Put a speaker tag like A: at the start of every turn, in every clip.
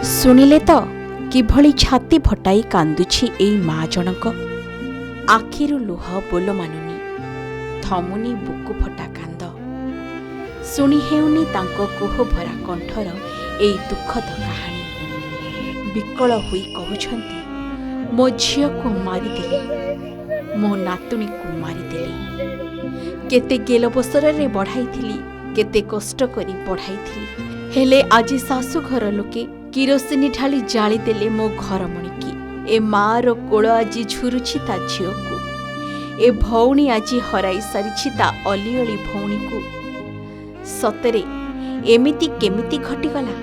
A: ଶୁଣିଲେ ତ କିଭଳି ଛାତି ଫଟାଇ କାନ୍ଦୁଛି ଏଇ ମା ଜଣକ। ଆଖିରୁ ଲୁହ ବୋଲ ମାନୁନି, ଥମୁନି ବୁକୁ ଫଟା କାନ୍ଦ। ଶୁଣି ହେଉନି ତାଙ୍କ କୋହଭରା କଣ୍ଠର ଏଇ ଦୁଃଖଦ କାହାଣୀ। ବିକଳ ହୋଇ କହୁଛନ୍ତି, ମୋ ଝିଅକୁ ମାରିଦେଲେ, ମୋ ନାତୁଣୀକୁ ମାରିଦେଲେ। କେତେ ଗେଲବସରରେ ବଢ଼ାଇଥିଲି, କେତେ କଷ୍ଟ କରି ବଢ଼ାଇଥିଲି, ହେଲେ ଆଜି ଶାଶୁଘର ଲୋକେ କିରୋସିନି ଢାଳି ଜାଳିଦେଲେ ମୋ ଘରମଣିକି। ଏ ମାଆର କୋଳ ଆଜି ଝୁରୁଛି ତା ଝିଅକୁ, ଏ ଭଉଣୀ ଆଜି ହରାଇ ସାରିଛି ତା ଅଲିଅଳି ଭଉଣୀକୁ। ସତରେ ଏମିତି କେମିତି ଘଟିଗଲା?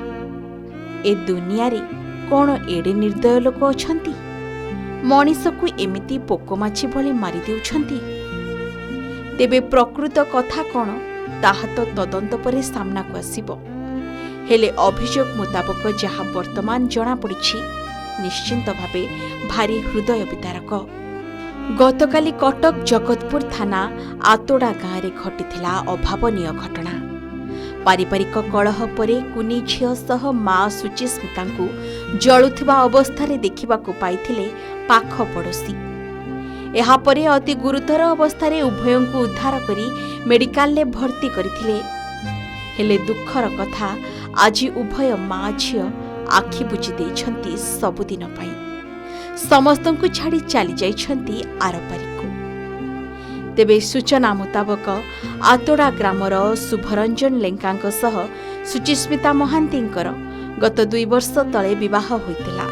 A: ଏ ଦୁନିଆରେ କ'ଣ ଏଡ଼େ ନିର୍ଦ୍ଦୟ ଲୋକ ଅଛନ୍ତି? ମଣିଷକୁ ଏମିତି ପୋକମାଛି ଭଳି ମାରିଦେଉଛନ୍ତି। ତେବେ ପ୍ରକୃତ କଥା କ'ଣ ତାହା ତ ତଦନ୍ତ ପରେ ସାମ୍ନାକୁ ଆସିବ। ହେଲେ ଅଭିଯୋଗ ମୁତାବକ ଯାହା ବର୍ତ୍ତମାନ ଜଣାପଡ଼ିଛି, ନିଶ୍ଚିନ୍ତ ଭାବେ ଭାରି ହୃଦୟ ବିଦାରକ। ଗତକାଲି କଟକ ଜଗତପୁର ଥାନା ଆତୋଡ଼ା ଗାଁରେ ଘଟିଥିଲା ଅଭାବନୀୟ ଘଟଣା। ପାରିବାରିକ କଳହ ପରେ କୁନି ଝିଅ ସହ ମା ସୁଚିସ୍ମିତାଙ୍କୁ ଜଳୁଥିବା ଅବସ୍ଥାରେ ଦେଖିବାକୁ ପାଇଥିଲେ ପାଖ ପଡ଼ୋଶୀ। ଏହାପରେ ଅତି ଗୁରୁତର ଅବସ୍ଥାରେ ଉଭୟଙ୍କୁ ଉଦ୍ଧାର କରି ମେଡିକାଲରେ ଭର୍ତ୍ତି କରିଥିଲେ। ହେଲେ ଦୁଃଖର କଥା, ଆଜି ଉଭୟ ମା ଝିଅ ଆଖି ବୁଜି ଦେଇଛନ୍ତି ସବୁଦିନ ପାଇଁ। ସମସ୍ତଙ୍କୁ ଛାଡ଼ି ଚାଲିଯାଇଛନ୍ତି ଆରପାରିକୁ। ତେବେ ସୂଚନା ମୁତାବକ ଆତୋଡ଼ା ଗ୍ରାମର ଶୁଭରଞ୍ଜନ ଲେଙ୍କାଙ୍କ ସହ ସୁଚିସ୍ମିତା ମହାନ୍ତିଙ୍କର ଗତ 2 ବର୍ଷ ତଳେ ବିବାହ ହୋଇଥିଲା।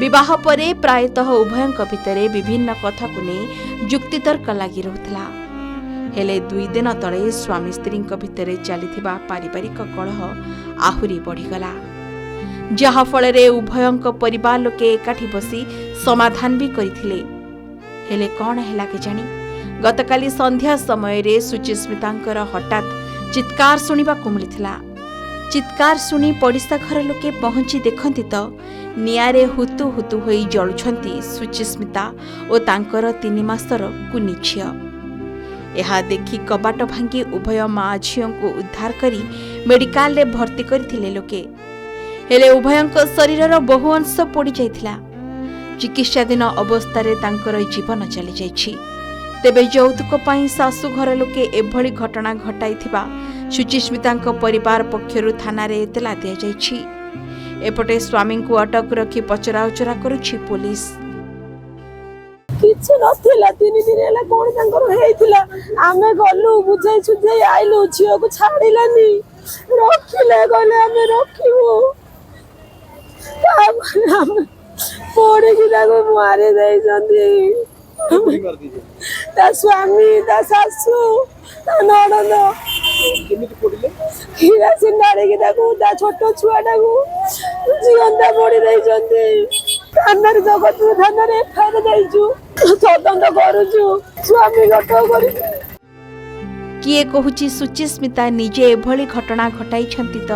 A: ବିବାହ ପରେ ପ୍ରାୟତଃ ଉଭୟଙ୍କ ଭିତରେ ବିଭିନ୍ନ କଥାକୁ ନେଇ ଯୁକ୍ତିତର୍କ ଲାଗି ରହୁଥିଲା। ହେଲେ 2 ଦିନ ତଳେ ସ୍ୱାମୀ ସ୍ତ୍ରୀଙ୍କ ଭିତରେ ଚାଲିଥିବା ପାରିବାରିକ କଳହ ଆହୁରି ବଢ଼ିଗଲା, ଯାହାଫଳରେ ଉଭୟଙ୍କ ପରିବାର ଲୋକେ ଏକାଠି ବସି ସମାଧାନ ବି କରିଥିଲେ। ହେଲେ କ'ଣ ହେଲା କେଜାଣି, ଗତକାଲି ସନ୍ଧ୍ୟା ସମୟରେ ସୁଚିସ୍ମିତାଙ୍କର ହଠାତ୍ ଚିତ୍କାର ଶୁଣିବାକୁ ମିଳିଥିଲା। ଚିତ୍କାର ଶୁଣି ପଡ଼ିଶା ଘର ଲୋକେ ପହଞ୍ଚି ଦେଖନ୍ତି ତ ନିଆଁରେ ହୁତୁ ହୁତୁ ହୋଇ ଜଳୁଛନ୍ତି ସୁଚିସ୍ମିତା ଓ ତାଙ୍କର 3 ମାସର କୁନି ଝିଅ। ଏହା ଦେଖି କବାଟ ଭାଙ୍ଗି ଉଭୟ ମା ଝିଅଙ୍କୁ ଉଦ୍ଧାର କରି ମେଡିକାଲରେ ଭର୍ତ୍ତି କରିଥିଲେ ଲୋକେ। ହେଲେ ଉଭୟଙ୍କ ଶରୀରର ବହୁ ଅଂଶ ପୋଡ଼ିଯାଇଥିଲା। ଚିକିତ୍ସାଧୀନ ଅବସ୍ଥାରେ ତାଙ୍କର ଜୀବନ ଚାଲିଯାଇଛି। ତେବେ ଯୌତୁକ ପାଇଁ ଶାଶୁଘର ଲୋକେ ଏଭଳି ଘଟଣା ଘଟାଇଥିବା ସୁଚିସ୍ମିତାଙ୍କ ପରିବାର ପକ୍ଷରୁ ଥାନାରେ ଏତଲା ଦିଆଯାଇଛି। ଏପଟେ ସ୍ୱାମୀଙ୍କୁ ଅଟକ ରଖି ପଚରାଉଚରା କରୁଛି ପୋଲିସ।
B: କିଛି ନଥିଲା, 3 ଦିନ ହେଲା କ'ଣ ତାଙ୍କର ହେଇଥିଲା। ଆମେ ଗଲୁ, ବୁଝେଇ ସୁଝେଇ ଆଇଲୁ, ଝିଅକୁ ଛାଡ଼ିଲାନି, ରଖିଲେ, କହିଲେ ଆମେ ରଖିବୁ। ତାପରେ ଆମେ ପୋଡ଼ିକି ତାକୁ ମାରି ଦେଇଛନ୍ତି। ତା ସ୍ୱାମୀ, ତା ଶାଶୁ, ତା ନଣନ୍ଦ କିରାସିନି ଢାଳିକି ତାକୁ, ତା ଛୋଟ ଛୁଆଟାକୁ ଜିଅନ୍ତା ପୋଡ଼ି ଦେଇଛନ୍ତି। ଥାନାରେ, ଜଗତପୁର ଥାନାରେ ଏଫଆଇଆର ଦେଇଛୁ, ତଦନ୍ତ କରୁଛୁ। ସ୍ୱାମୀ ଅଟକ କରିଛୁ।
A: କିଏ କହୁଛି ସୁଚିସ୍ମିତା ନିଜେ ଏଭଳି ଘଟଣା ଘଟାଇଛନ୍ତି ତ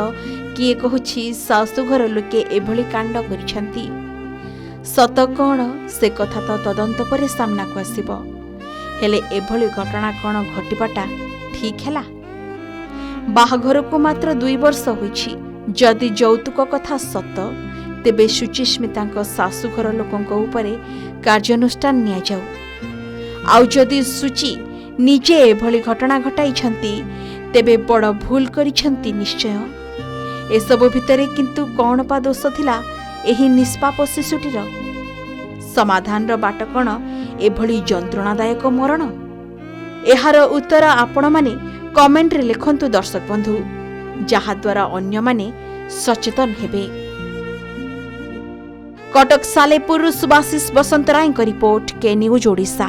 A: କିଏ କହୁଛି ଶାଶୁଘର ଲୋକେ ଏଭଳି କାଣ୍ଡ କରିଛନ୍ତି। ସତ କ'ଣ ସେ କଥା ତ ତଦନ୍ତ ପରେ ସାମ୍ନାକୁ ଆସିବ। ହେଲେ ଏଭଳି ଘଟଣା କ'ଣ ଘଟିବାଟା ଠିକ୍ ହେଲା? ବାହାଘରକୁ ମାତ୍ର 2 ବର୍ଷ ହୋଇଛି। ଯଦି ଯୌତୁକ କଥା ସତ, ତେବେ ସୁଚିସ୍ମିତାଙ୍କ ଶାଶୁଘର ଲୋକଙ୍କ ଉପରେ କାର୍ଯ୍ୟାନୁଷ୍ଠାନ ନିଆଯାଉ। ଆଉ ଯଦି ସୁଚି ନିଜେ ଏଭଳି ଘଟଣା ଘଟାଇଛନ୍ତି, ତେବେ ବଡ଼ ଭୁଲ କରିଛନ୍ତି ନିଶ୍ଚୟ। ଏସବୁ ଭିତରେ କିନ୍ତୁ କ'ଣ ବା ଦୋଷ ଥିଲା ଏହି ନିଷ୍ପାପ ଶିଶୁଟିର? ସମାଧାନର ବାଟ କ'ଣ ଏଭଳି ଯନ୍ତ୍ରଣାଦାୟକ ମରଣ? ଏହାର ଉତ୍ତର ଆପଣମାନେ କମେଣ୍ଟରେ ଲେଖନ୍ତୁ ଦର୍ଶକ ବନ୍ଧୁ, ଯାହାଦ୍ୱାରା ଅନ୍ୟମାନେ ସଚେତନ ହେବେ। କଟକ ସାଲେପୁରରୁ ସୁବାଶିଷ ବସନ୍ତରାୟଙ୍କ ରିପୋର୍ଟ, କେ ନ୍ୟୁଜ ଓଡ଼ିଶା।